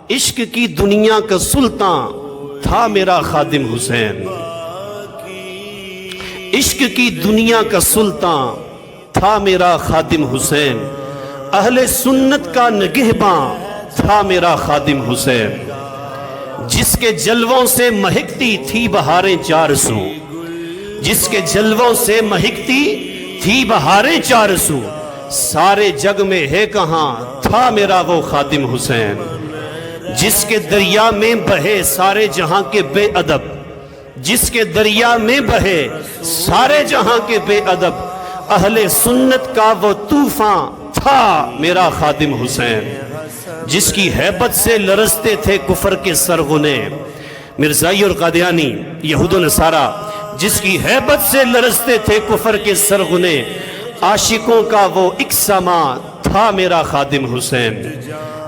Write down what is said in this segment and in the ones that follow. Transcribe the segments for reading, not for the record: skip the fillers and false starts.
عشق کی دنیا کا سلطان تھا میرا خادم حسین، عشق کی دنیا کا سلطان تھا میرا خادم حسین، اہل سنت کا نگہباں تھا میرا خادم حسین، جس کے جلووں سے مہکتی تھی بہاریں چار سو، جس کے جلووں سے مہکتی تھی بہاریں چار سو، سارے جگ میں ہے کہاں تھا میرا وہ خادم حسین، جس کے دریا میں بہے سارے جہاں کے بے ادب، جس کے دریا میں بہے سارے جہاں کے بے ادب، اہل سنت کا وہ طوفان تھا میرا خادم حسین، جس کی ہیبت سے لرزتے تھے کفر کے سرغنے، مرزائی اور قادیانی یہود و نصارہ جس کی ہیبت سے لرزتے تھے کفر کے سرغنے، عاشقوں کا وہ ایک سما تھا میرا خادم حسین،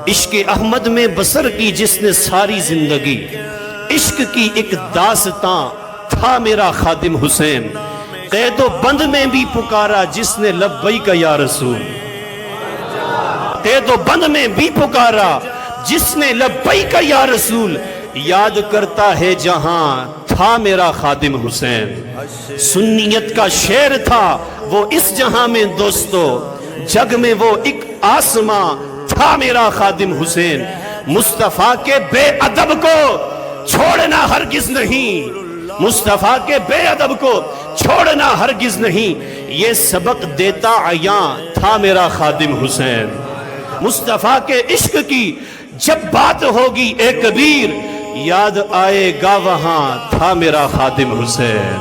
عشق احمد میں بسر کی جس نے ساری زندگی، عشق کی ایک داستان تھا میرا خادم حسین، قید و بند میں بھی پکارا جس نے لبیک یا رسول، قید و بند میں بھی پکارا جس نے لبیک یا رسول، یاد کرتا ہے جہاں تھا میرا خادم حسین، سنیت کا شعر تھا وہ اس جہاں میں دوستو، جگ میں وہ ایک آسماں تھا میرا خادم حسین، مصطفیٰ کے بے ادب کو چھوڑنا ہرگز نہیں، مصطفیٰ کے بے ادب کو چھوڑنا ہرگز نہیں، یہ سبق دیتا عیاں تھا میرا خادم حسین، مصطفیٰ کے عشق کی جب بات ہوگی اے کبیر، یاد آئے گا وہاں تھا میرا خادم حسین۔